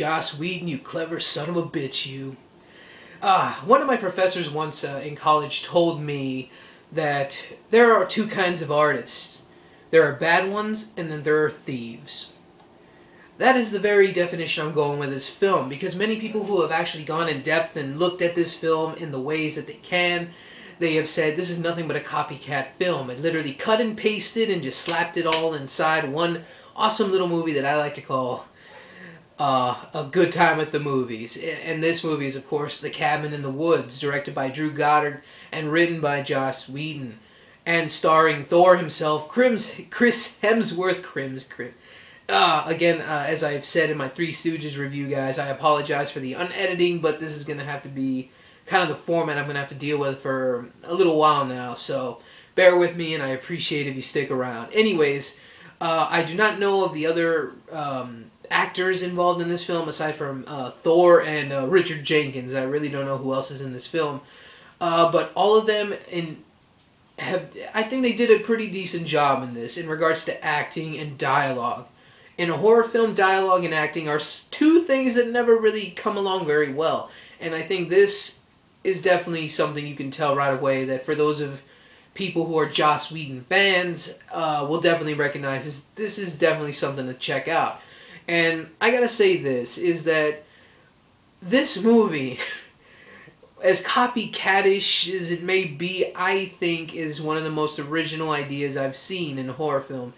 Joss Whedon, you clever son of a bitch, you. One of my professors once in college told me that there are two kinds of artists. There are bad ones, and then there are thieves. That is the very definition I'm going with this film, because many people who have actually gone in depth and looked at this film in the ways that they can, they have said this is nothing but a copycat film. It literally cut and pasted and just slapped it all inside one awesome little movie that I like to call A Good Time at the Movies. And this movie is, of course, The Cabin in the Woods, directed by Drew Goddard and written by Joss Whedon, and starring Thor himself, Chris Hemsworth. Again, as I've said in my Three Stooges review, guys, I apologize for the unediting, but this is going to have to be kind of the format I'm going to have to deal with for a little while now, so bear with me, and I appreciate if you stick around. Anyways, I do not know of the other actors involved in this film, aside from Thor and Richard Jenkins. I really don't know who else is in this film, but all of them I think they did a pretty decent job in this, in regards to acting and dialogue. In a horror film, dialogue and acting are two things that never really come along very well. And I think this is definitely something you can tell right away, that for those of people who are Joss Whedon fans, will definitely recognize this is definitely something to check out. And I gotta say this, is that this movie, as copycatish as it may be, I think is one of the most original ideas I've seen in a horror film.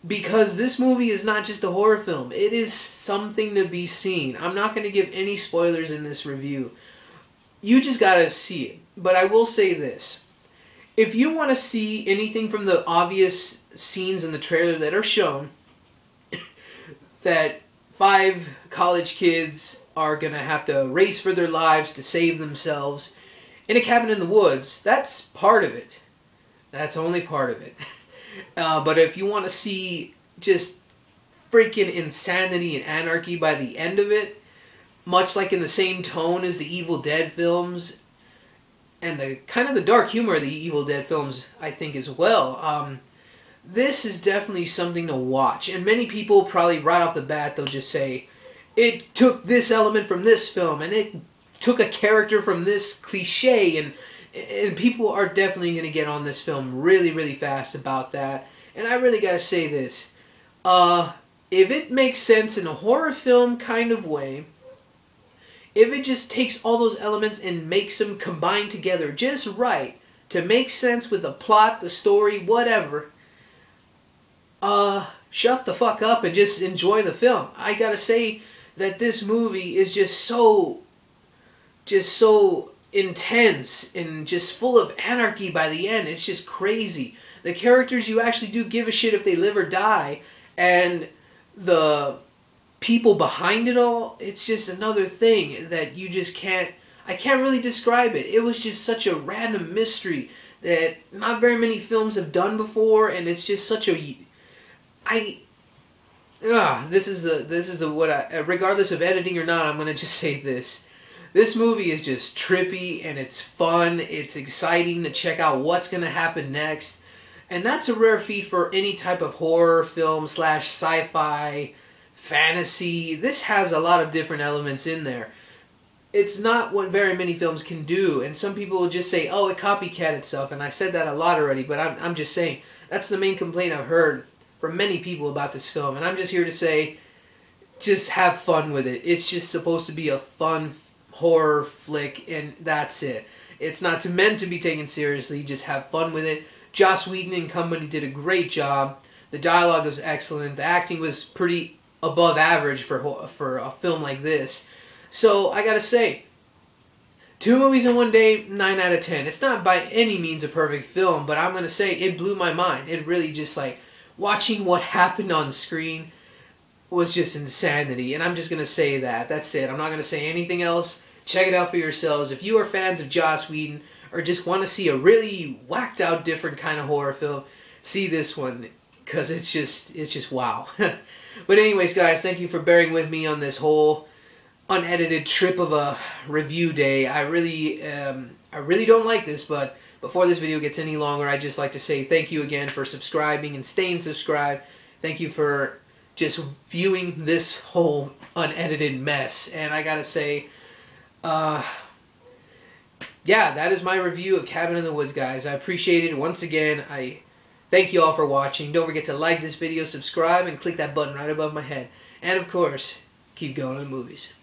Because this movie is not just a horror film. It is something to be seen. I'm not going to give any spoilers in this review. You just got to see it. But I will say this. If you want to see anything from the obvious scenes in the trailer that are shown, that 5 college kids are going to have to race for their lives to save themselves in a cabin in the woods, that's part of it. That's only part of it. But if you want to see just freaking insanity and anarchy by the end of it, much like in the same tone as the Evil Dead films, and the kind of the dark humor of the Evil Dead films, I think, as well, this is definitely something to watch. And many people probably right off the bat, they'll just say, it took this element from this film, and it took a character from this cliche, and people are definitely going to get on this film really, really fast about that. And I really got to say this. If it makes sense in a horror film kind of way, if it just takes all those elements and makes them combine together just right to make sense with the plot, the story, whatever, shut the fuck up and just enjoy the film. I got to say that this movie is just so intense and just full of anarchy by the end. It's just crazy. The characters, you actually do give a shit if they live or die, and the people behind it all, it's just another thing that you just can't, I can't really describe it. It was just such a random mystery that not very many films have done before, and it's just such a, regardless of editing or not, I'm going to just say this. This movie is just trippy, and it's fun, it's exciting to check out what's going to happen next. And that's a rare feat for any type of horror film / sci-fi, fantasy. This has a lot of different elements in there. It's not what very many films can do, and some people will just say, oh, it copycat itself, and I said that a lot already, but I'm just saying, that's the main complaint I've heard from many people about this film, and I'm just here to say, just have fun with it. It's just supposed to be a fun horror flick, and that's it. It's not meant to be taken seriously. Just have fun with it. Joss Whedon and company did a great job. The dialogue was excellent. The acting was pretty above average for a film like this. So I gotta say, 2 movies in one day, 9 out of 10. It's not by any means a perfect film, but I'm gonna say it blew my mind. It really just, like, watching what happened on screen was just insanity, and I'm just gonna say that. That's it. I'm not gonna say anything else. Check it out for yourselves. If you are fans of Joss Whedon, or just want to see a really whacked out different kind of horror film, see this one, because it's just wow. But anyways, guys, thank you for bearing with me on this whole unedited trip of a review day. I really don't like this, but before this video gets any longer, I'd just like to say thank you again for subscribing and staying subscribed. Thank you for just viewing this whole unedited mess. And I gotta say, yeah, that is my review of Cabin in the Woods, guys. I appreciate it. Once again, I thank you all for watching. Don't forget to like this video, subscribe, and click that button right above my head. And of course, keep going to the movies.